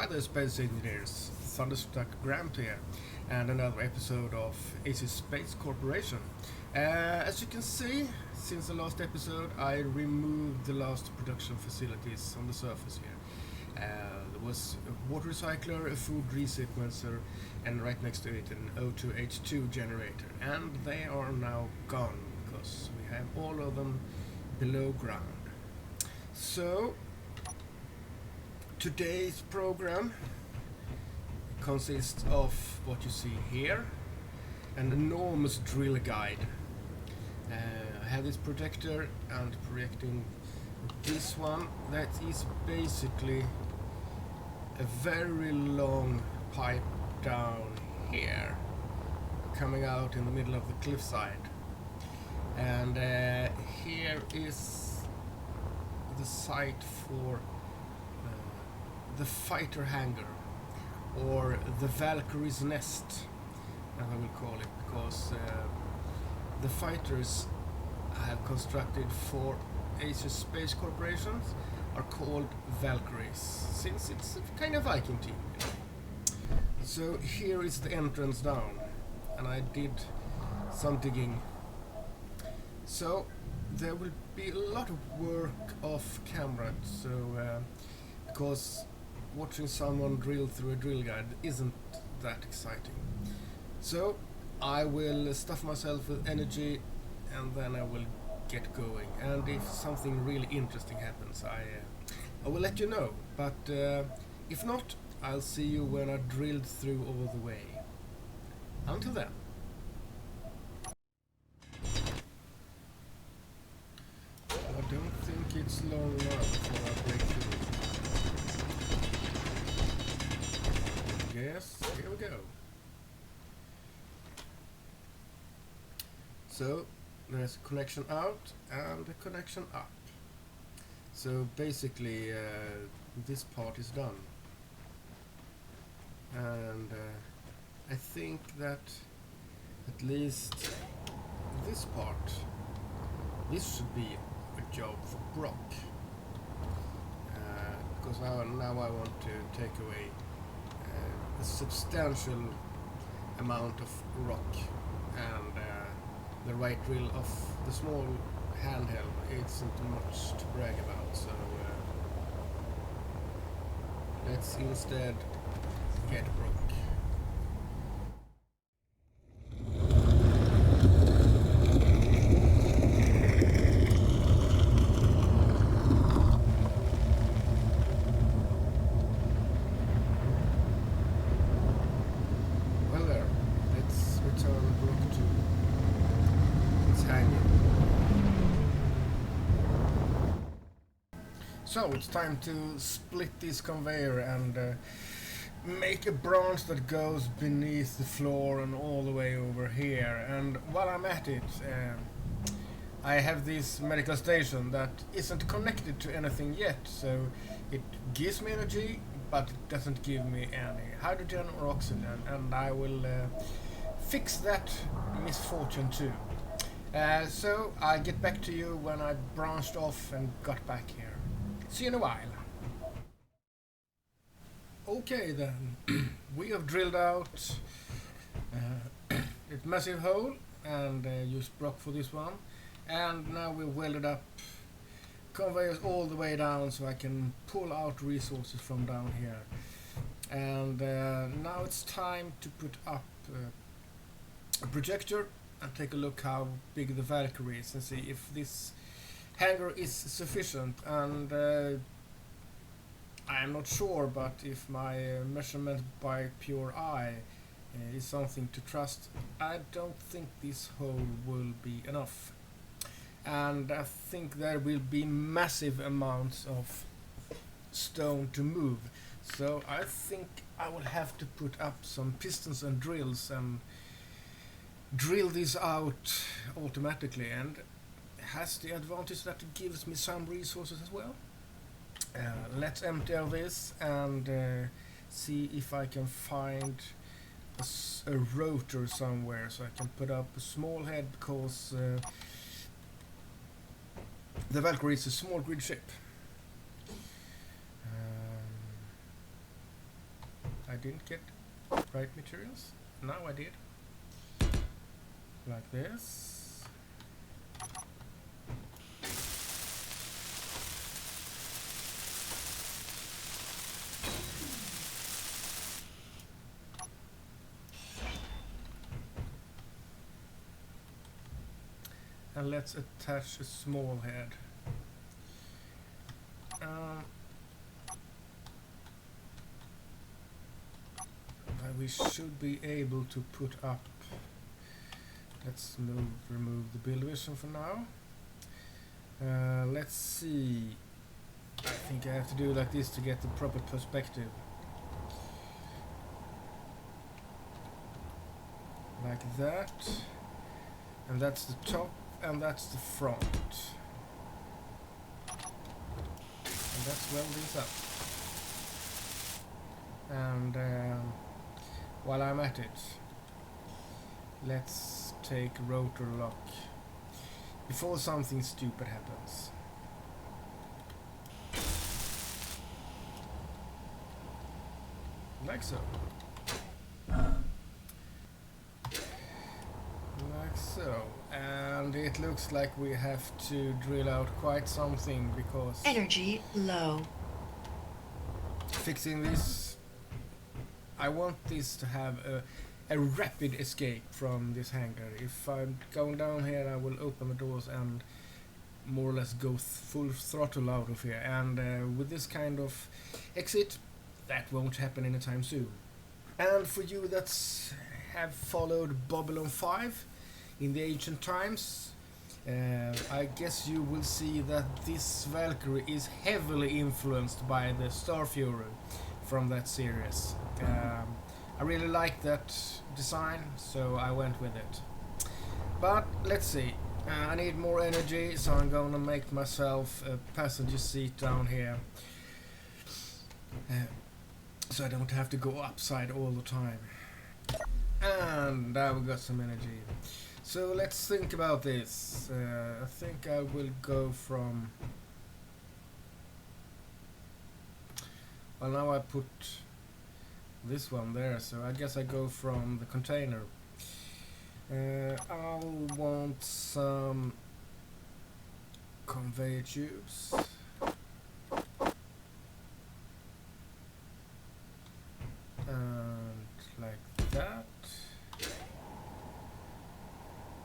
Hi there, space engineers. Thunderstruck Grant here, and another episode of Aesir Space Corporation. As you can see, since the last episode, I removed the last production facilities on the surface here. There was a water recycler, a food resequencer, and right next to it an O2H2 generator. And they are now gone because we have all of them below ground. So, today's program consists of what you see here, an enormous drill guide. I have this projector and projecting this one that is basically a very long pipe down here coming out in the middle of the cliffside, and here is the site for the fighter hangar, or the Valkyrie's nest, as I will call it, because the fighters I have constructed for Aesir Space Corporations are called Valkyries, since it's a kind of Viking team. So here is the entrance down, and I did some digging. So there will be a lot of work off camera, so because watching someone drill through a drill guide isn't that exciting. So I will stuff myself with energy, and then I will get going. And if something really interesting happens, I will let you know. But if not, I'll see you when I drilled through all the way. Until then. I don't think it's long now before I break through. Yes, here we go. So there's a connection out and a connection up. So basically this part is done. And I think that at least this part, this should be a job for Brock. Because now I want to take away a substantial amount of rock, and the right drill of the small handheld isn't much to brag about, so let's instead get Brock. So it's time to split this conveyor and make a branch that goes beneath the floor and all the way over here. And while I'm at it, I have this medical station that isn't connected to anything yet, so it gives me energy, but it doesn't give me any hydrogen or oxygen, and I will fix that misfortune too. So I'll get back to you when I branched off and got back here. See you in a while. Okay then, we have drilled out a massive hole and used Brock for this one, and now we welded up conveyors all the way down so I can pull out resources from down here. And now it's time to put up a projector and take a look how big the Valkyrie is and see if this hangar is sufficient. And I am not sure, but if my measurement by pure eye is something to trust, I don't think this hole will be enough. And I think there will be massive amounts of stone to move, so I think I will have to put up some pistons and drills and drill this out automatically, and has the advantage that it gives me some resources as well. Let's empty out this and see if I can find a rotor somewhere so I can put up a small head, because the Valkyrie is a small grid ship. I didn't get right materials. Now I did. Like this. And let's attach a small head. We should be able to put up. Let's remove the build vision for now. Let's see. I think I have to do like this to get the proper perspective. Like that. And that's the top, and that's the front. And let's weld this up. And while I'm at it, let's take rotor lock before something stupid happens. Like so. Like so. And it looks like we have to drill out quite something because energy low. Fixing this, I want this to have a rapid escape from this hangar. If I'm going down here, I will open the doors and more or less go full throttle out of here. And with this kind of exit, that won't happen anytime soon. And for you that have followed Babylon 5 in the ancient times, I guess you will see that this Valkyrie is heavily influenced by the Starfury from that series. I really like that design, so I went with it. But let's see. I need more energy, so I'm gonna make myself a passenger seat down here, so I don't have to go upside all the time. And now we got some energy. So let's think about this. I think I will go from... Well, now I put this one there, so I guess I go from the container. I'll want some conveyor tubes. And like that.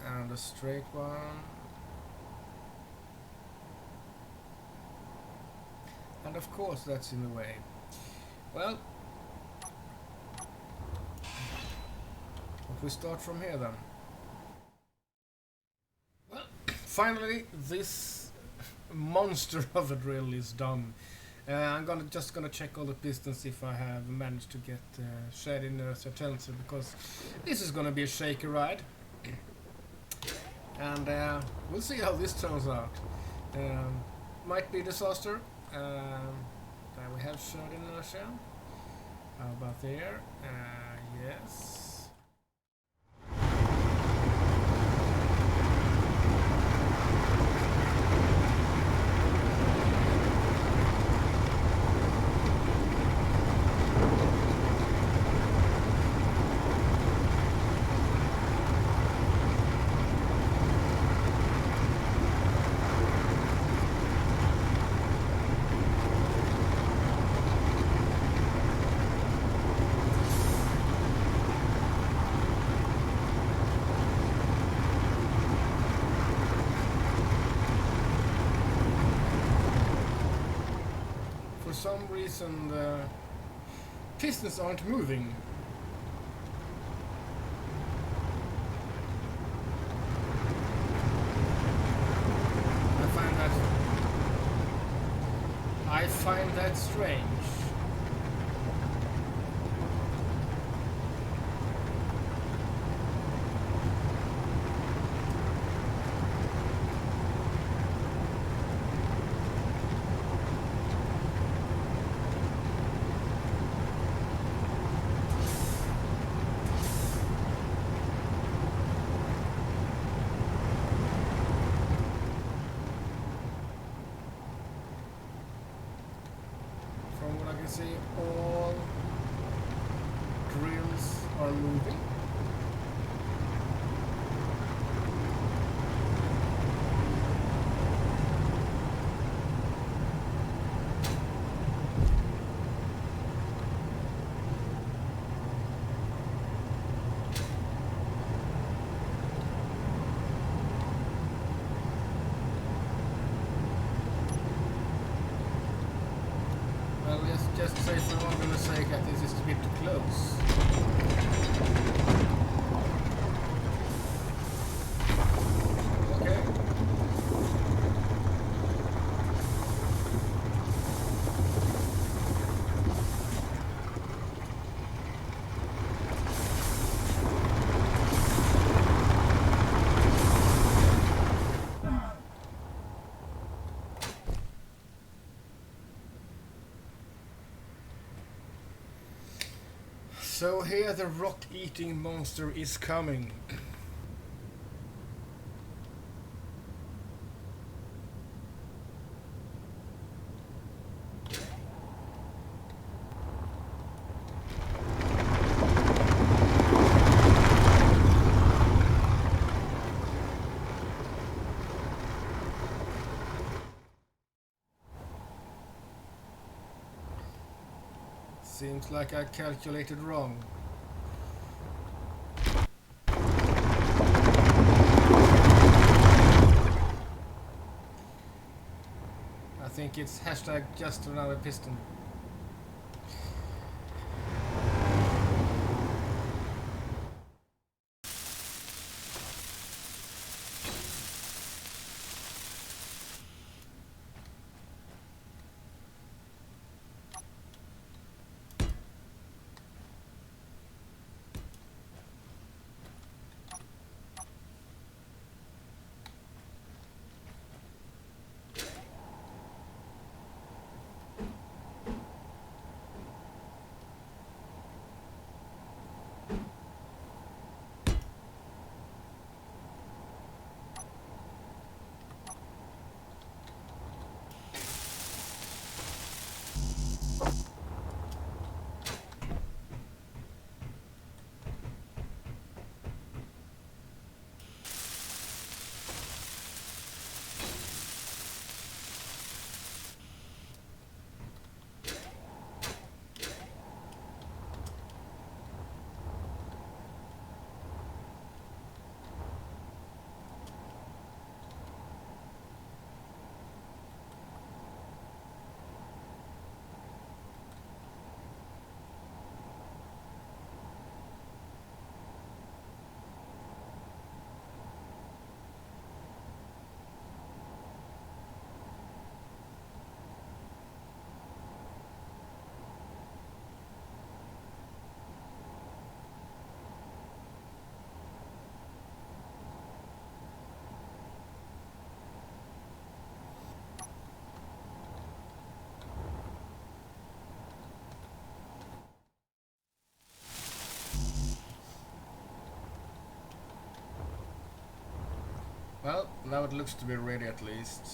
And a straight one. And of course that's in the way. Well, if we start from here then. Well, finally this monster of a drill is done. I'm just gonna check all the pistons if I have managed to get shed inertia tensor, because this is gonna be a shaky ride. And we'll see how this turns out. Might be a disaster. There we have shed inertia. How about there? Yes. For some reason the pistons aren't moving. I find that strange. See all drills are moving. Well, let's just say for argument's sake that this is a bit too close. Okay. So here the rock-eating monster is coming. Seems like I calculated wrong. I think it's hashtag just another piston. Well, now it looks to be ready at least.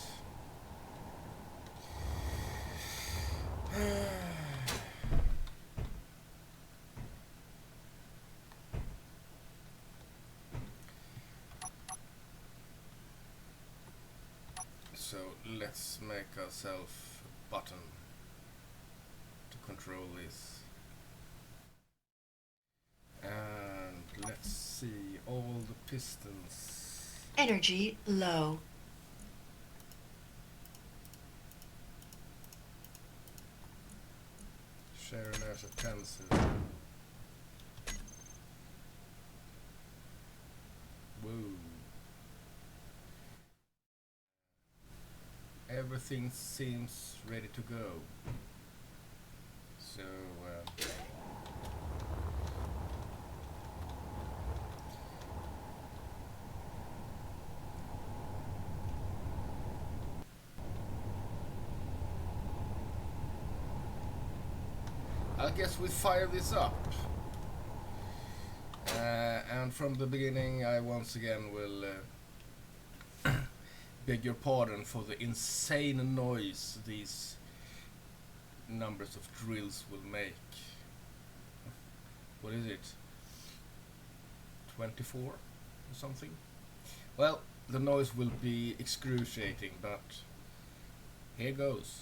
So let's make ourselves a button to control this. And let's see all the pistons. Energy low. Sharing as a pencil. Whoa. Everything seems ready to go. So I guess we fire this up. And from the beginning I once again will beg your pardon for the insane noise these numbers of drills will make. what is it, 24 or something. Well, the noise will be excruciating, but here goes.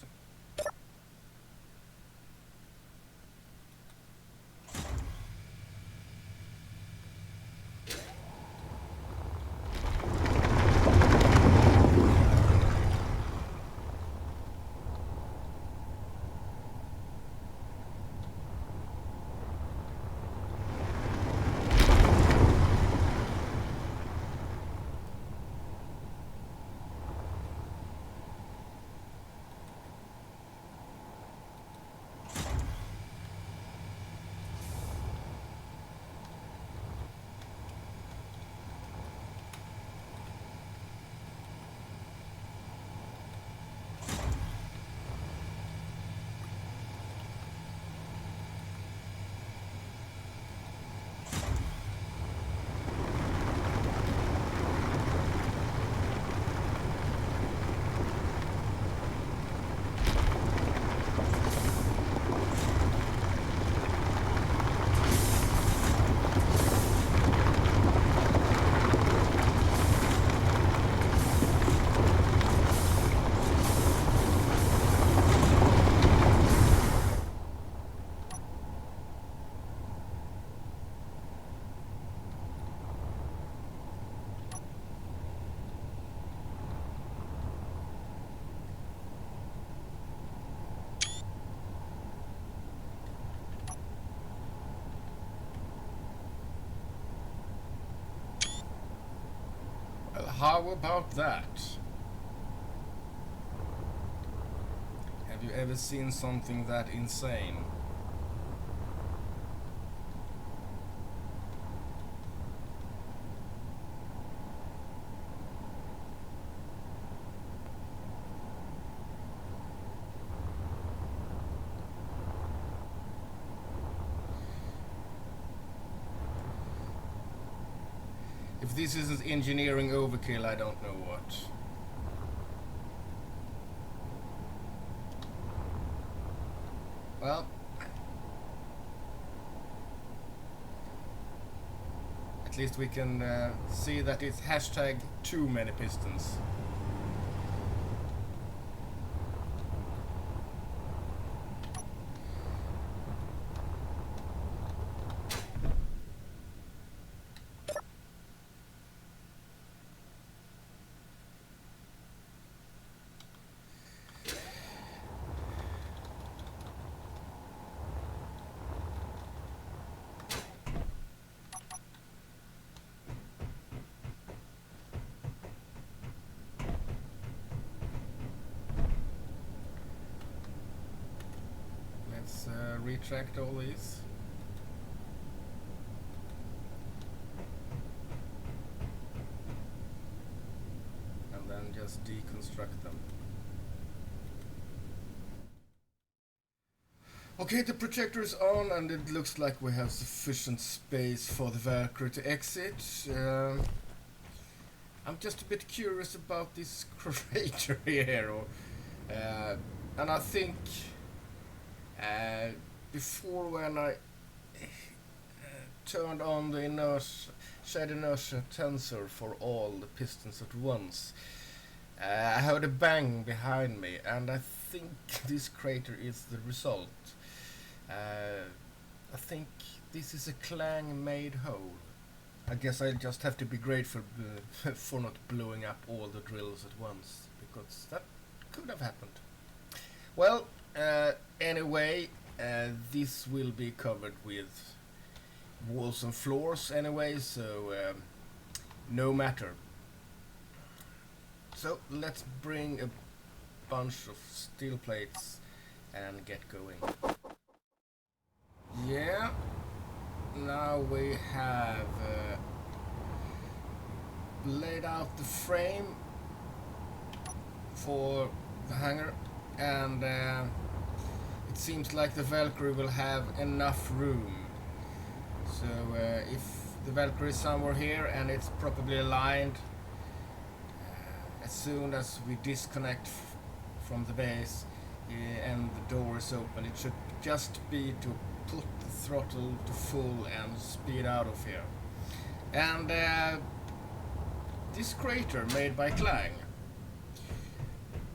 Well, how about that? Have you ever seen something that insane? If this isn't engineering overkill, I don't know what. Well, at least we can see that it's hashtag too many pistons. Retract all these. And then just deconstruct them. Okay, the projector is on and it looks like we have sufficient space for the Valkyrie to exit. I'm just a bit curious about this crater here. And I think before, when I turned on the inertia, shared inertia tensor for all the pistons at once, I heard a bang behind me, and I think this crater is the result. I think this is a Clang made hole. I guess I just have to be grateful for not blowing up all the drills at once, because that could have happened. Well, anyway, this will be covered with walls and floors anyway, so no matter. So let's bring a bunch of steel plates and get going. Yeah, now we have laid out the frame for the hangar, and it seems like the Valkyrie will have enough room. So if the Valkyrie is somewhere here and it's properly aligned, as soon as we disconnect from the base and the door is open, it should just be to put the throttle to full and speed out of here. And this crater made by Clang,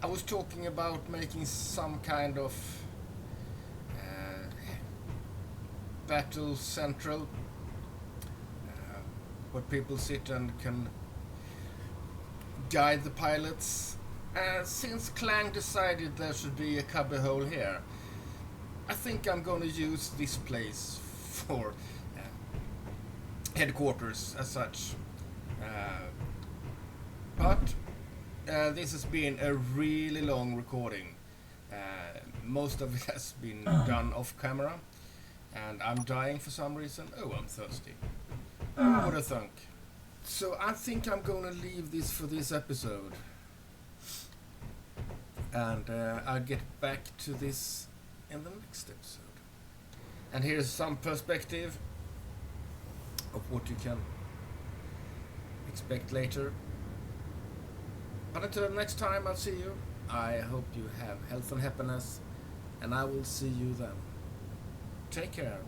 I was talking about making some kind of battle central where people sit and can guide the pilots. Since Clang decided there should be a cubbyhole here, I think I'm going to use this place for headquarters as such. But this has been a really long recording. Most of it has been done off camera, and I'm dying for some reason. Oh, I'm thirsty. Who would have thunk? So I think I'm going to leave this for this episode. And I'll get back to this in the next episode. And here's some perspective of what you can expect later. But until next time I'll see you, I hope you have health and happiness, and I will see you then. Take care.